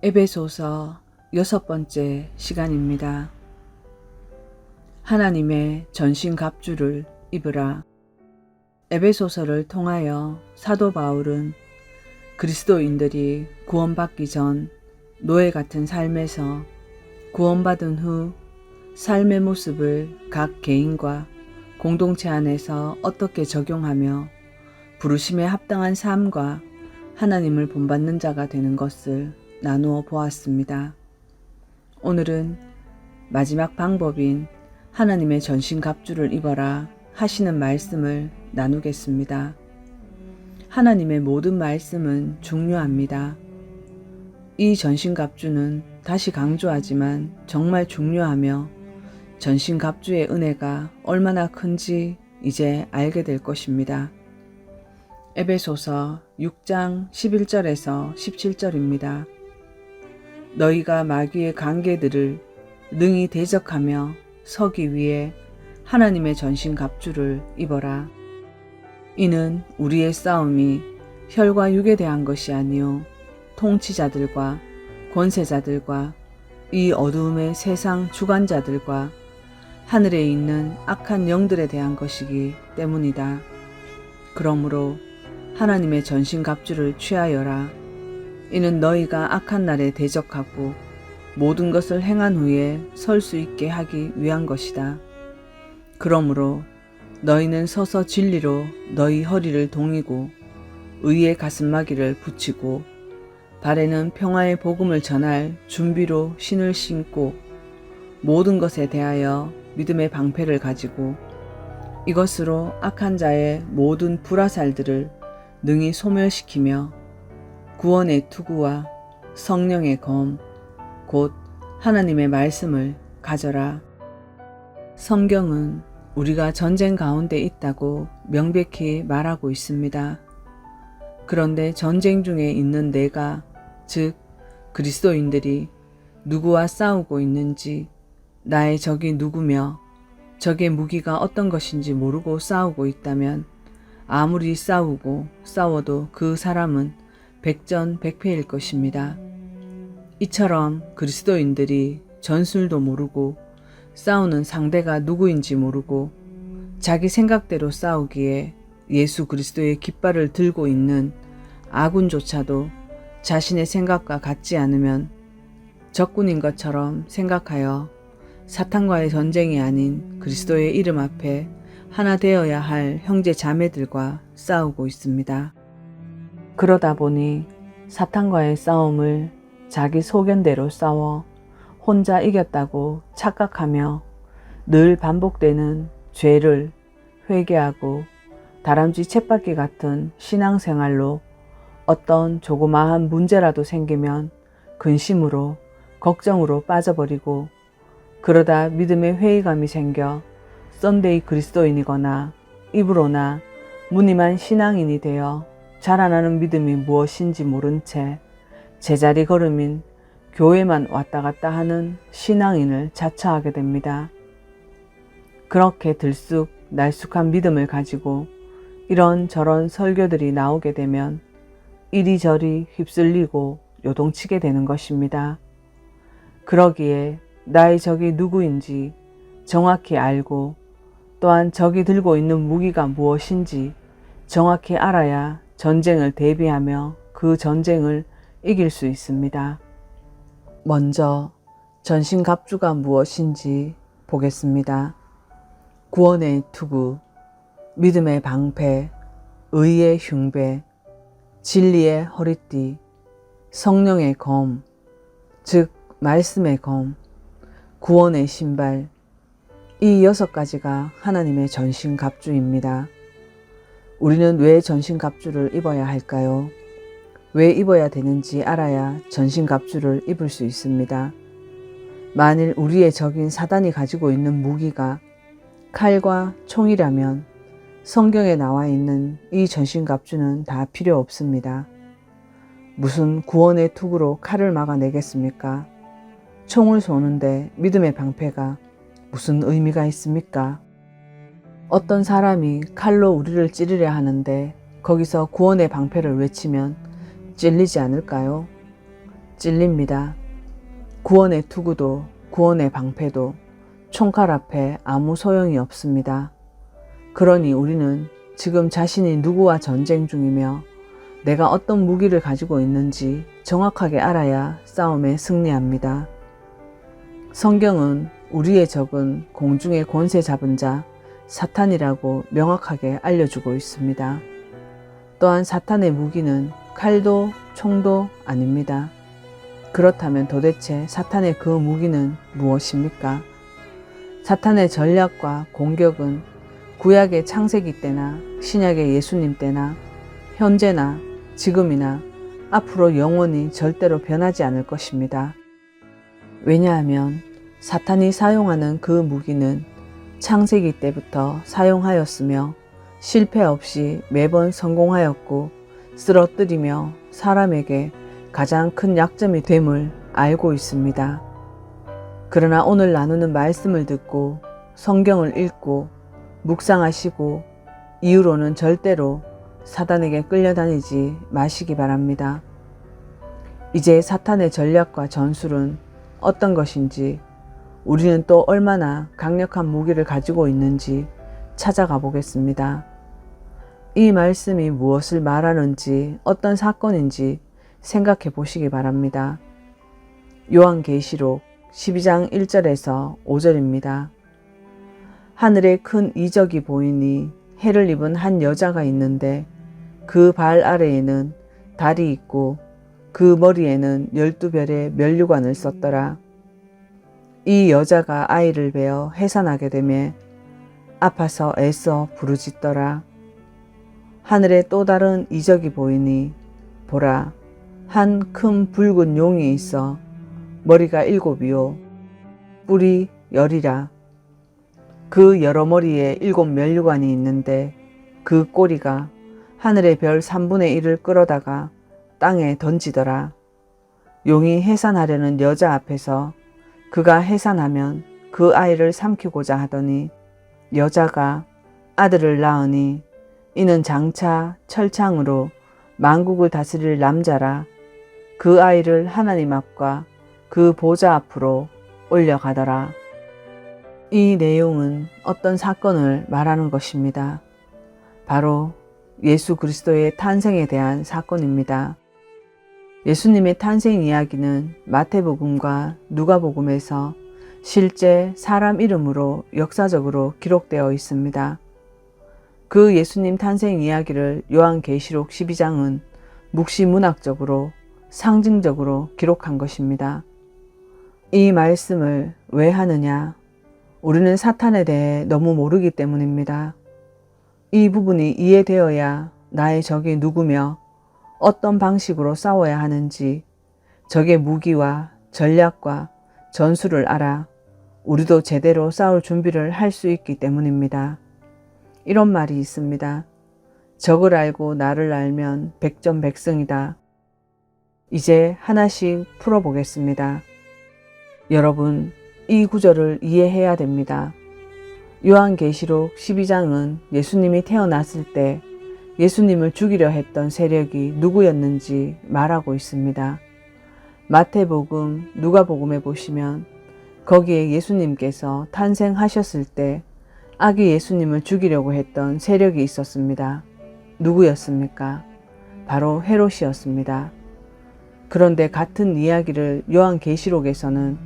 에베소서 6번째 시간입니다. 하나님의 전신갑주를 입으라. 에베소서를 통하여 사도 바울은 그리스도인들이 구원받기 전 노예 같은 삶에서 구원받은 후 삶의 모습을 각 개인과 공동체 안에서 어떻게 적용하며 부르심에 합당한 삶과 하나님을 본받는 자가 되는 것을 나누어 보았습니다. 오늘은 마지막 방법인 하나님의 전신갑주를 입어라 하시는 말씀을 나누겠습니다. 하나님의 모든 말씀은 중요합니다. 이 전신갑주는 다시 강조하지만 정말 중요하며 전신갑주의 은혜가 얼마나 큰지 이제 알게 될 것입니다. 에베소서 6장 11절에서 17절입니다. 너희가 마귀의 관계들을 능히 대적하며 서기 위해 하나님의 전신갑주를 입어라. 이는 우리의 싸움이 혈과 육에 대한 것이 아니요 통치자들과 권세자들과 이 어두움의 세상 주관자들과 하늘에 있는 악한 영들에 대한 것이기 때문이다. 그러므로 하나님의 전신갑주를 취하여라. 이는 너희가 악한 날에 대적하고 모든 것을 행한 후에 설 수 있게 하기 위한 것이다. 그러므로 너희는 서서 진리로 너희 허리를 동이고 의의 가슴마기를 붙이고 발에는 평화의 복음을 전할 준비로 신을 신고 모든 것에 대하여 믿음의 방패를 가지고 이것으로 악한 자의 모든 불화살들을 능히 소멸시키며 구원의 투구와 성령의 검, 곧 하나님의 말씀을 가져라. 성경은 우리가 전쟁 가운데 있다고 명백히 말하고 있습니다. 그런데 전쟁 중에 있는 내가, 즉 그리스도인들이 누구와 싸우고 있는지, 나의 적이 누구며 적의 무기가 어떤 것인지 모르고 싸우고 있다면 아무리 싸워도 그 사람은 백전백패일 것입니다. 이처럼 그리스도인들이 전술도 모르고 싸우는 상대가 누구인지 모르고 자기 생각대로 싸우기에 예수 그리스도의 깃발을 들고 있는 아군조차도 자신의 생각과 같지 않으면 적군인 것처럼 생각하여 사탄과의 전쟁이 아닌 그리스도의 이름 앞에 하나 되어야 할 형제 자매들과 싸우고 있습니다. 그러다 보니 사탄과의 싸움을 자기 소견대로 싸워 혼자 이겼다고 착각하며 늘 반복되는 죄를 회개하고 다람쥐 쳇바퀴 같은 신앙생활로 어떤 조그마한 문제라도 생기면 근심으로 걱정으로 빠져버리고 그러다 믿음의 회의감이 생겨 썬데이 그리스도인이거나 입으로나 무늬만 신앙인이 되어 자라나는 믿음이 무엇인지 모른 채 제자리 걸음인 교회만 왔다 갔다 하는 신앙인을 자처하게 됩니다. 그렇게 들쑥 날쑥한 믿음을 가지고 이런저런 설교들이 나오게 되면 이리저리 휩쓸리고 요동치게 되는 것입니다. 그러기에 나의 적이 누구인지 정확히 알고 또한 적이 들고 있는 무기가 무엇인지 정확히 알아야 전쟁을 대비하며 그 전쟁을 이길 수 있습니다. 먼저 전신갑주가 무엇인지 보겠습니다. 구원의 투구, 믿음의 방패, 의의 흉배, 진리의 허리띠, 성령의 검, 즉 말씀의 검, 구원의 신발, 이 6가지가 하나님의 전신갑주입니다. 우리는 왜 전신갑주를 입어야 할까요? 왜 입어야 되는지 알아야 전신갑주를 입을 수 있습니다. 만일 우리의 적인 사단이 가지고 있는 무기가 칼과 총이라면 성경에 나와 있는 이 전신갑주는 다 필요 없습니다. 무슨 구원의 투구로 칼을 막아내겠습니까? 총을 쏘는데 믿음의 방패가 무슨 의미가 있습니까? 어떤 사람이 칼로 우리를 찌르려 하는데 거기서 구원의 방패를 외치면 찔리지 않을까요? 찔립니다. 구원의 투구도 구원의 방패도 총칼 앞에 아무 소용이 없습니다. 그러니 우리는 지금 자신이 누구와 전쟁 중이며 내가 어떤 무기를 가지고 있는지 정확하게 알아야 싸움에 승리합니다. 성경은 우리의 적은 공중의 권세 잡은 자 사탄이라고 명확하게 알려주고 있습니다. 또한 사탄의 무기는 칼도 총도 아닙니다. 그렇다면 도대체 사탄의 그 무기는 무엇입니까? 사탄의 전략과 공격은 구약의 창세기 때나 신약의 예수님 때나 현재나 지금이나 앞으로 영원히 절대로 변하지 않을 것입니다. 왜냐하면 사탄이 사용하는 그 무기는 창세기 때부터 사용하였으며 실패 없이 매번 성공하였고 쓰러뜨리며 사람에게 가장 큰 약점이 됨을 알고 있습니다. 그러나 오늘 나누는 말씀을 듣고 성경을 읽고 묵상하시고 이후로는 절대로 사탄에게 끌려다니지 마시기 바랍니다. 이제 사탄의 전략과 전술은 어떤 것인지, 우리는 또 얼마나 강력한 무기를 가지고 있는지 찾아가 보겠습니다. 이 말씀이 무엇을 말하는지, 어떤 사건인지 생각해 보시기 바랍니다. 요한계시록 12장 1절에서 5절입니다. 하늘에 큰 이적이 보이니 해를 입은 한 여자가 있는데 그 발 아래에는 달이 있고 그 머리에는 12별의 면류관을 썼더라. 이 여자가 아이를 베어 해산하게 되매 아파서 애써 부르짖더라. 하늘에 또 다른 이적이 보이니 보라, 한 큰 붉은 용이 있어 머리가 7이요 뿔이 10이라. 그 여러 머리에 7 면류관이 있는데 그 꼬리가 하늘의 별 3분의 1을 끌어다가 땅에 던지더라. 용이 해산하려는 여자 앞에서 그가 해산하면 그 아이를 삼키고자 하더니 여자가 아들을 낳으니 이는 장차 철창으로 만국을 다스릴 남자라. 그 아이를 하나님 앞과 그 보좌 앞으로 올려가더라. 이 내용은 어떤 사건을 말하는 것입니다. 바로 예수 그리스도의 탄생에 대한 사건입니다. 예수님의 탄생 이야기는 마태복음과 누가복음에서 실제 사람 이름으로 역사적으로 기록되어 있습니다. 그 예수님 탄생 이야기를 요한계시록 12장은 묵시문학적으로 상징적으로 기록한 것입니다. 이 말씀을 왜 하느냐? 우리는 사탄에 대해 너무 모르기 때문입니다. 이 부분이 이해되어야 나의 적이 누구며 어떤 방식으로 싸워야 하는지, 적의 무기와 전략과 전술을 알아 우리도 제대로 싸울 준비를 할 수 있기 때문입니다. 이런 말이 있습니다. 적을 알고 나를 알면 백전백승이다. 이제 하나씩 풀어보겠습니다. 여러분, 이 구절을 이해해야 됩니다. 요한계시록 12장은 예수님이 태어났을 때 예수님을 죽이려 했던 세력이 누구였는지 말하고 있습니다. 마태복음, 누가복음에 보시면 거기에 예수님께서 탄생하셨을 때 아기 예수님을 죽이려고 했던 세력이 있었습니다. 누구였습니까? 바로 헤롯이었습니다. 그런데 같은 이야기를 요한계시록에서는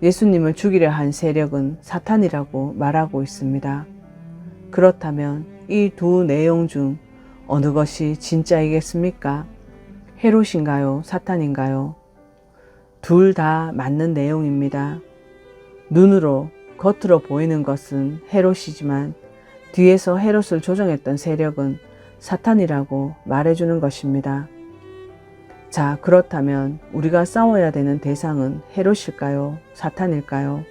예수님을 죽이려 한 세력은 사탄이라고 말하고 있습니다. 그렇다면 이 두 내용 중 어느 것이 진짜이겠습니까? 헤롯인가요? 사탄인가요? 둘 다 맞는 내용입니다. 눈으로 겉으로 보이는 것은 헤롯이지만 뒤에서 헤롯을 조종했던 세력은 사탄이라고 말해주는 것입니다. 자, 그렇다면 우리가 싸워야 되는 대상은 헤롯일까요? 사탄일까요?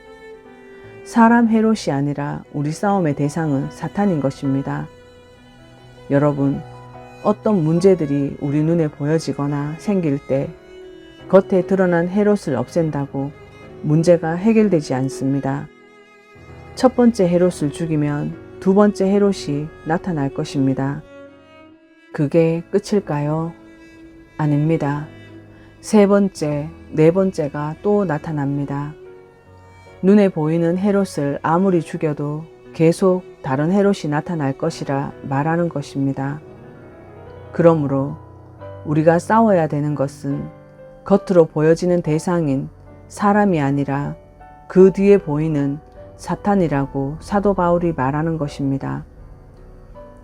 사람 헤롯이 아니라 우리 싸움의 대상은 사탄인 것입니다. 여러분, 어떤 문제들이 우리 눈에 보여지거나 생길 때 겉에 드러난 헤롯을 없앤다고 문제가 해결되지 않습니다. 첫 번째 헤롯을 죽이면 두 번째 헤롯이 나타날 것입니다. 그게 끝일까요? 아닙니다. 세 번째, 네 번째가 또 나타납니다. 눈에 보이는 헤롯을 아무리 죽여도 계속 다른 헤롯이 나타날 것이라 말하는 것입니다. 그러므로 우리가 싸워야 되는 것은 겉으로 보여지는 대상인 사람이 아니라 그 뒤에 보이는 사탄이라고 사도 바울이 말하는 것입니다.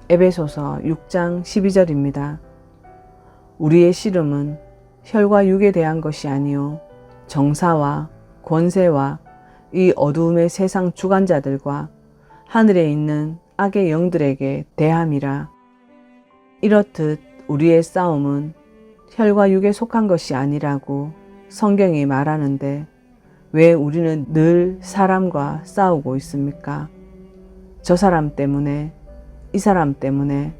에베소서 6장 12절입니다. 우리의 씨름은 혈과 육에 대한 것이 아니요 정사와 권세와 이 어두움의 세상 주관자들과 하늘에 있는 악의 영들에게 대함이라. 이렇듯 우리의 싸움은 혈과 육에 속한 것이 아니라고 성경이 말하는데 왜 우리는 늘 사람과 싸우고 있습니까? 저 사람 때문에, 이 사람 때문에,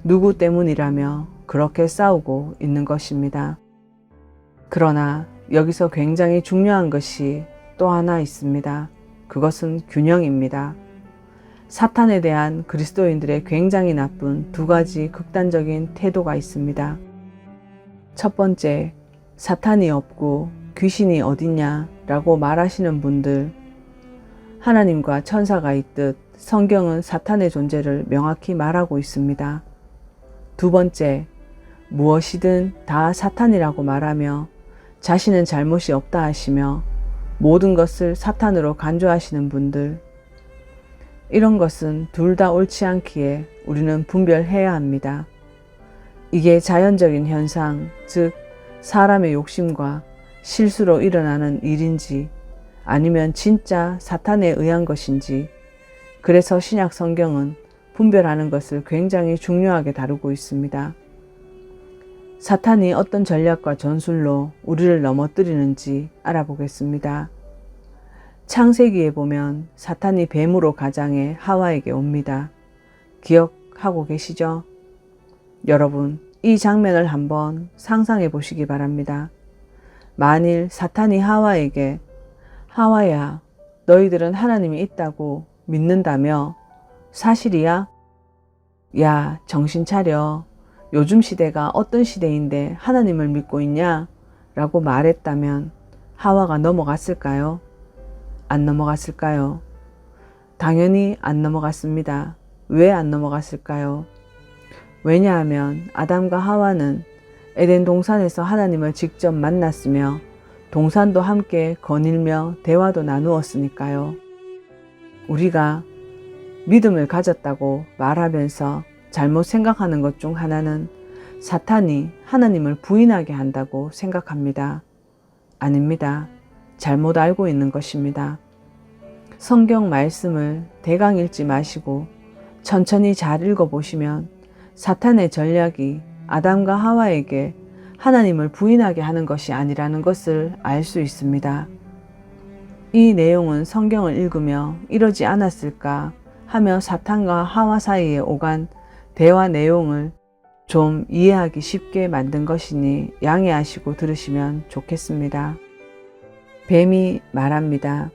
누구 때문이라며 그렇게 싸우고 있는 것입니다. 그러나 여기서 굉장히 중요한 것이 또 하나 있습니다. 그것은 균형입니다. 사탄에 대한 그리스도인들의 굉장히 나쁜 두 가지 극단적인 태도가 있습니다. 첫 번째, 사탄이 없고 귀신이 어딨냐 라고 말하시는 분들, 하나님과 천사가 있듯 성경은 사탄의 존재를 명확히 말하고 있습니다. 두 번째, 무엇이든 다 사탄이라고 말하며 자신은 잘못이 없다 하시며 모든 것을 사탄으로 간주하시는 분들, 이런 것은 둘 다 옳지 않기에 우리는 분별해야 합니다. 이게 자연적인 현상, 즉 사람의 욕심과 실수로 일어나는 일인지 아니면 진짜 사탄에 의한 것인지, 그래서 신약 성경은 분별하는 것을 굉장히 중요하게 다루고 있습니다. 사탄이 어떤 전략과 전술로 우리를 넘어뜨리는지 알아보겠습니다. 창세기에 보면 사탄이 뱀으로 가장해 하와에게 옵니다. 기억하고 계시죠? 여러분, 이 장면을 한번 상상해 보시기 바랍니다. 만일 사탄이 하와에게 하와야, 너희들은 하나님이 있다고 믿는다며? 사실이야? 야, 정신 차려. 요즘 시대가 어떤 시대인데 하나님을 믿고 있냐? 라고 말했다면 하와가 넘어갔을까요? 안 넘어갔을까요? 당연히 안 넘어갔습니다. 왜 안 넘어갔을까요? 왜냐하면 아담과 하와는 에덴 동산에서 하나님을 직접 만났으며 동산도 함께 거닐며 대화도 나누었으니까요. 우리가 믿음을 가졌다고 말하면서 잘못 생각하는 것 중 하나는 사탄이 하나님을 부인하게 한다고 생각합니다. 아닙니다. 잘못 알고 있는 것입니다. 성경 말씀을 대강 읽지 마시고 천천히 잘 읽어보시면 사탄의 전략이 아담과 하와에게 하나님을 부인하게 하는 것이 아니라는 것을 알 수 있습니다. 이 내용은 성경을 읽으며 이러지 않았을까 하며 사탄과 하와 사이에 오간 대화 내용을 좀 이해하기 쉽게 만든 것이니 양해하시고 들으시면 좋겠습니다. 뱀이 말합니다.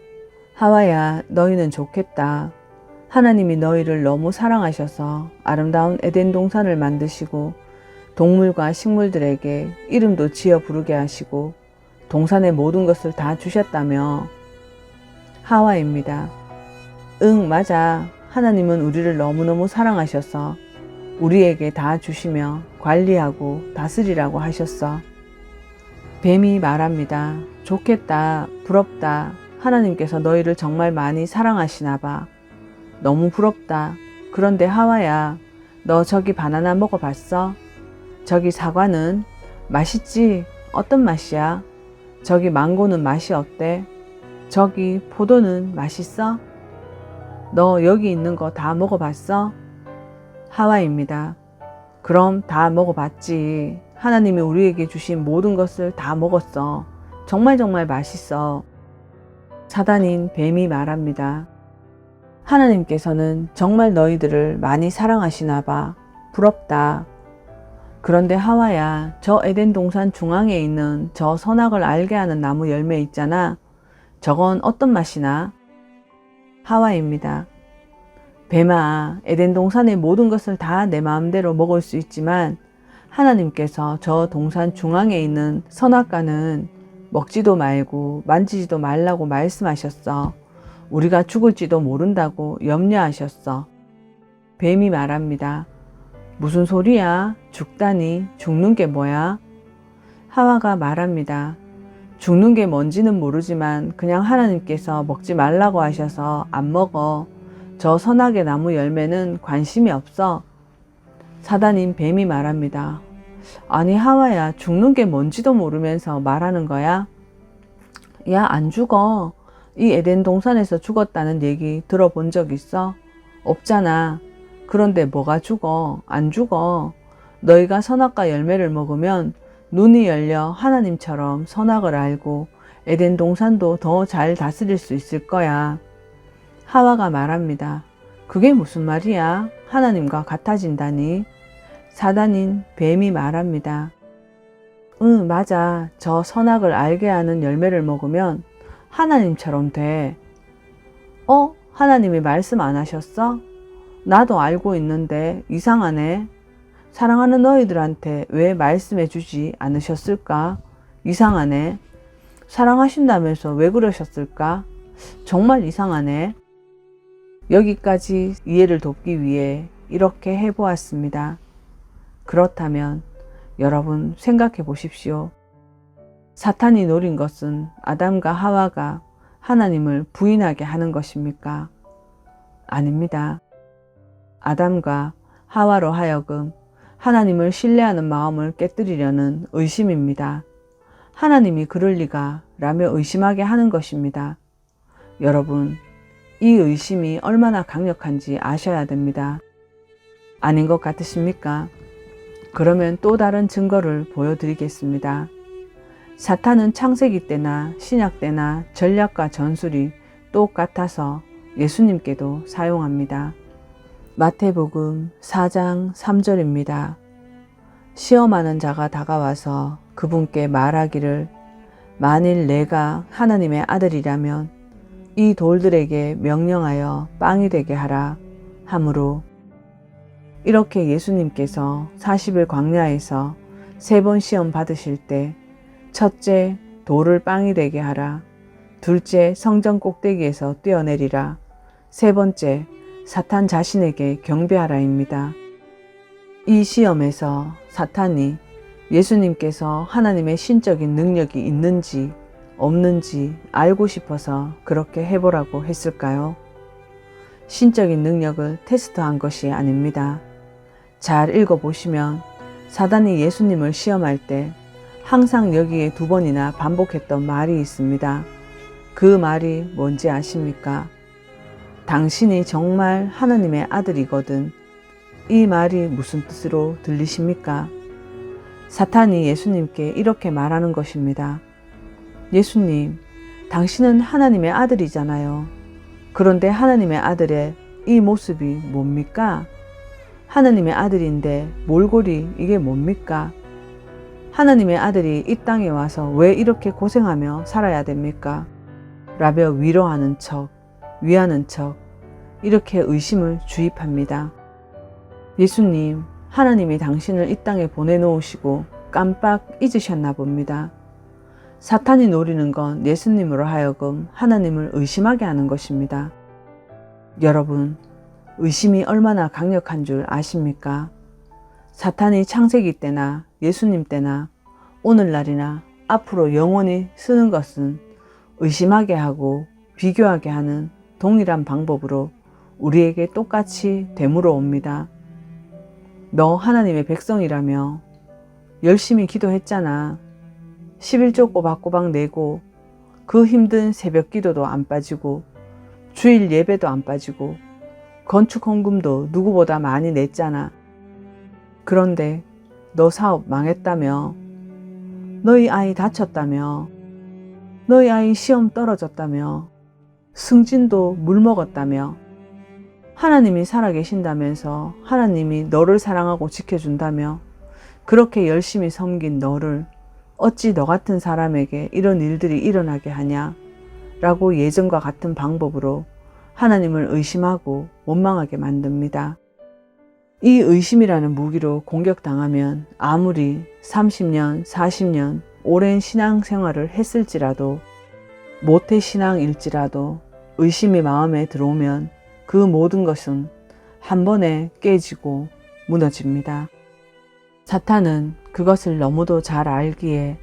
하와야, 너희는 좋겠다. 하나님이 너희를 너무 사랑하셔서 아름다운 에덴 동산을 만드시고 동물과 식물들에게 이름도 지어 부르게 하시고 동산의 모든 것을 다 주셨다며. 하와입니다. 응, 맞아. 하나님은 우리를 너무너무 사랑하셔서 우리에게 다 주시며 관리하고 다스리라고 하셨어. 뱀이 말합니다. 좋겠다. 부럽다. 하나님께서 너희를 정말 많이 사랑하시나 봐. 너무 부럽다. 그런데 하와야, 너 저기 바나나 먹어봤어? 저기 사과는 맛있지? 어떤 맛이야? 저기 망고는 맛이 어때? 저기 포도는 맛있어? 너 여기 있는 거 다 먹어봤어? 하와입니다. 그럼 다 먹어봤지. 하나님이 우리에게 주신 모든 것을 다 먹었어. 정말 맛있어. 사단인 뱀이 말합니다. 하나님께서는 정말 너희들을 많이 사랑하시나 봐. 부럽다. 그런데 하와야, 저 에덴 동산 중앙에 있는 저 선악을 알게 하는 나무 열매 있잖아. 저건 어떤 맛이나? 하와입니다. 뱀아, 에덴 동산의 모든 것을 다 내 마음대로 먹을 수 있지만 하나님께서 저 동산 중앙에 있는 선악과는 먹지도 말고 만지지도 말라고 말씀하셨어. 우리가 죽을지도 모른다고 염려하셨어. 뱀이 말합니다. 무슨 소리야? 죽다니? 죽는 게 뭐야? 하와가 말합니다. 죽는 게 뭔지는 모르지만 그냥 하나님께서 먹지 말라고 하셔서 안 먹어. 저 선악의 나무 열매는 관심이 없어. 사단인 뱀이 말합니다. 아니 하와야, 죽는 게 뭔지도 모르면서 말하는 거야? 야, 안 죽어. 이 에덴 동산에서 죽었다는 얘기 들어본 적 있어? 없잖아. 그런데 뭐가 죽어? 안 죽어. 너희가 선악과 열매를 먹으면 눈이 열려 하나님처럼 선악을 알고 에덴 동산도 더 잘 다스릴 수 있을 거야. 하와가 말합니다. 그게 무슨 말이야? 하나님과 같아진다니? 사단인 뱀이 말합니다. 응, 맞아. 저 선악을 알게 하는 열매를 먹으면 하나님처럼 돼. 하나님이 말씀 안 하셨어? 나도 알고 있는데 이상하네. 사랑하는 너희들한테 왜 말씀해 주지 않으셨을까? 이상하네. 사랑하신다면서 왜 그러셨을까? 정말 이상하네. 여기까지 이해를 돕기 위해 이렇게 해보았습니다. 그렇다면 여러분 생각해 보십시오. 사탄이 노린 것은 아담과 하와가 하나님을 부인하게 하는 것입니까? 아닙니다. 아담과 하와로 하여금 하나님을 신뢰하는 마음을 깨뜨리려는 의심입니다. 하나님이 그럴 리가 라며 의심하게 하는 것입니다. 여러분, 이 의심이 얼마나 강력한지 아셔야 됩니다. 아닌 것 같으십니까? 그러면 또 다른 증거를 보여드리겠습니다. 사탄은 창세기 때나 신약 때나 전략과 전술이 똑같아서 예수님께도 사용합니다. 마태복음 4장 3절입니다. 시험하는 자가 다가와서 그분께 말하기를 만일 내가 하나님의 아들이라면 이 돌들에게 명령하여 빵이 되게 하라 하므로 이렇게 예수님께서 40일 광야에서 3번 시험 받으실 때 첫째 돌을 빵이 되게 하라, 둘째 성전 꼭대기에서 뛰어내리라, 세 번째 사탄 자신에게 경배하라입니다. 이 시험에서 사탄이 예수님께서 하나님의 신적인 능력이 있는지 없는지 알고 싶어서 그렇게 해보라고 했을까요? 신적인 능력을 테스트한 것이 아닙니다. 잘 읽어보시면 사단이 예수님을 시험할 때 항상 여기에 2번이나 반복했던 말이 있습니다. 그 말이 뭔지 아십니까? 당신이 정말 하나님의 아들이거든. 이 말이 무슨 뜻으로 들리십니까? 사탄이 예수님께 이렇게 말하는 것입니다. 예수님, 당신은 하나님의 아들이잖아요. 그런데 하나님의 아들의 이 모습이 뭡니까? 하나님의 아들인데 몰골이 이게 뭡니까? 하나님의 아들이 이 땅에 와서 왜 이렇게 고생하며 살아야 됩니까? 라며 위로하는 척, 위하는 척, 이렇게 의심을 주입합니다. 예수님, 하나님이 당신을 이 땅에 보내놓으시고 깜빡 잊으셨나 봅니다. 사탄이 노리는 건 예수님으로 하여금 하나님을 의심하게 하는 것입니다. 여러분, 의심이 얼마나 강력한 줄 아십니까? 사탄이 창세기 때나 예수님 때나 오늘날이나 앞으로 영원히 쓰는 것은 의심하게 하고 비교하게 하는 동일한 방법으로 우리에게 똑같이 되물어 옵니다. 너 하나님의 백성이라며 열심히 기도했잖아. 11조 꼬박꼬박 내고 그 힘든 새벽 기도도 안 빠지고 주일 예배도 안 빠지고 건축 헌금도 누구보다 많이 냈잖아. 그런데 너 사업 망했다며, 너희 아이 다쳤다며, 너희 아이 시험 떨어졌다며, 승진도 물먹었다며, 하나님이 살아계신다면서 하나님이 너를 사랑하고 지켜준다며 그렇게 열심히 섬긴 너를 어찌 너 같은 사람에게 이런 일들이 일어나게 하냐 라고 예전과 같은 방법으로 하나님을 의심하고 원망하게 만듭니다. 이 의심이라는 무기로 공격당하면 아무리 30년, 40년 오랜 신앙생활을 했을지라도 모태신앙일지라도 의심이 마음에 들어오면 그 모든 것은 한 번에 깨지고 무너집니다. 사탄은 그것을 너무도 잘 알기에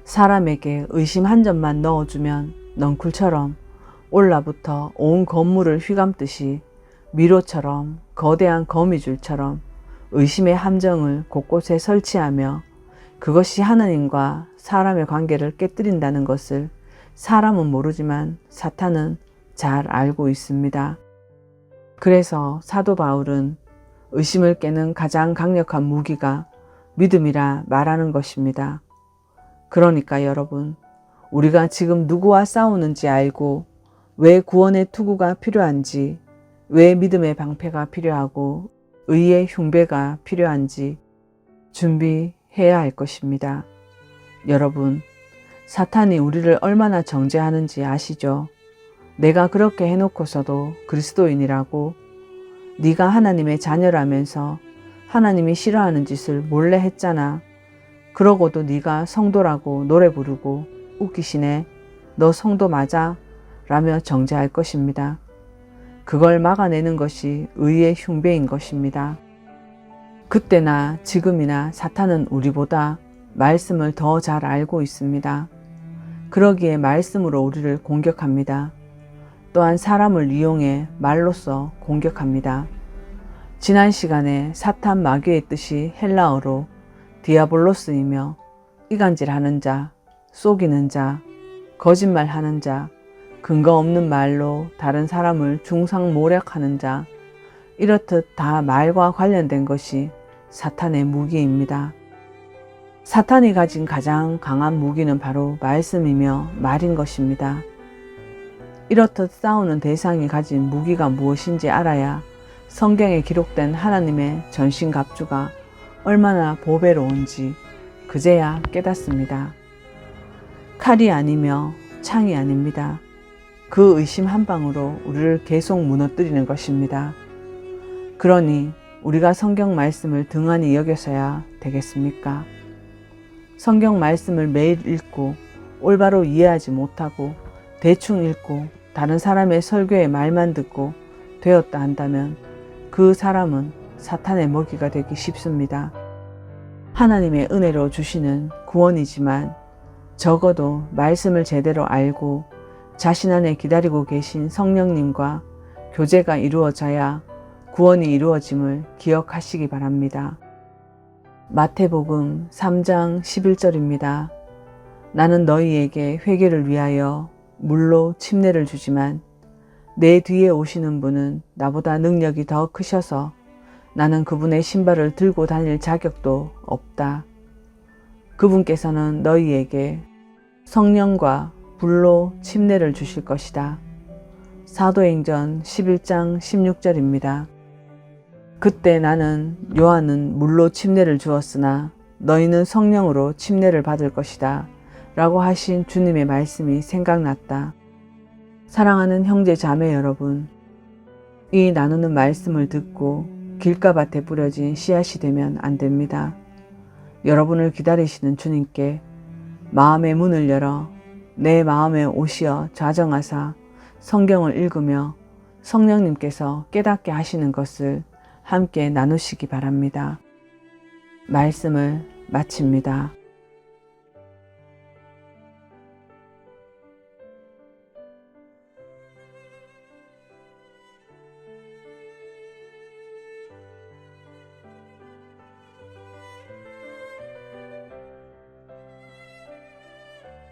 사람에게 의심 한 점만 넣어주면 넝쿨처럼 올라붙어 온 건물을 휘감듯이 미로처럼 거대한 거미줄처럼 의심의 함정을 곳곳에 설치하며 그것이 하나님과 사람의 관계를 깨뜨린다는 것을 사람은 모르지만 사탄은 잘 알고 있습니다. 그래서 사도 바울은 의심을 깨는 가장 강력한 무기가 믿음이라 말하는 것입니다. 그러니까 여러분, 우리가 지금 누구와 싸우는지 알고 왜 구원의 투구가 필요한지, 왜 믿음의 방패가 필요하고 의의 흉배가 필요한지 준비해야 할 것입니다. 여러분, 사탄이 우리를 얼마나 정죄하는지 아시죠? 내가 그렇게 해놓고서도 그리스도인이라고, 네가 하나님의 자녀라면서 하나님이 싫어하는 짓을 몰래 했잖아. 그러고도 네가 성도라고 노래 부르고 웃기시네. 너 성도 맞아? 라며 정죄할 것입니다. 그걸 막아내는 것이 의의 흉배인 것입니다. 그때나 지금이나 사탄은 우리보다 말씀을 더 잘 알고 있습니다. 그러기에 말씀으로 우리를 공격합니다. 또한 사람을 이용해 말로써 공격합니다. 지난 시간에 사탄 마귀의 뜻이 헬라어로 디아볼로스이며 이간질하는 자, 속이는 자, 거짓말하는 자, 근거 없는 말로 다른 사람을 중상모략하는 자, 이렇듯 다 말과 관련된 것이 사탄의 무기입니다. 사탄이 가진 가장 강한 무기는 바로 말씀이며 말인 것입니다. 이렇듯 싸우는 대상이 가진 무기가 무엇인지 알아야 성경에 기록된 하나님의 전신갑주가 얼마나 보배로운지 그제야 깨닫습니다. 칼이 아니며 창이 아닙니다. 그 의심 한 방으로 우리를 계속 무너뜨리는 것입니다. 그러니 우리가 성경 말씀을 등한히 여겨서야 되겠습니까? 성경 말씀을 매일 읽고 올바로 이해하지 못하고 대충 읽고 다른 사람의 설교의 말만 듣고 되었다 한다면 그 사람은 사탄의 먹이가 되기 쉽습니다. 하나님의 은혜로 주시는 구원이지만 적어도 말씀을 제대로 알고 자신 안에 기다리고 계신 성령님과 교제가 이루어져야 구원이 이루어짐을 기억하시기 바랍니다. 마태복음 3장 11절입니다. 나는 너희에게 회개를 위하여 물로 침례를 주지만 내 뒤에 오시는 분은 나보다 능력이 더 크셔서 나는 그분의 신발을 들고 다닐 자격도 없다. 그분께서는 너희에게 성령과 불로 침례를 주실 것이다. 사도행전 11장 16절입니다. 그때 나는 요한은 물로 침례를 주었으나 너희는 성령으로 침례를 받을 것이다 라고 하신 주님의 말씀이 생각났다. 사랑하는 형제 자매 여러분, 이 나누는 말씀을 듣고 길가밭에 뿌려진 씨앗이 되면 안 됩니다. 여러분을 기다리시는 주님께 마음의 문을 열어 내 마음에 오시어 좌정하사 성경을 읽으며 성령님께서 깨닫게 하시는 것을 함께 나누시기 바랍니다. 말씀을 마칩니다.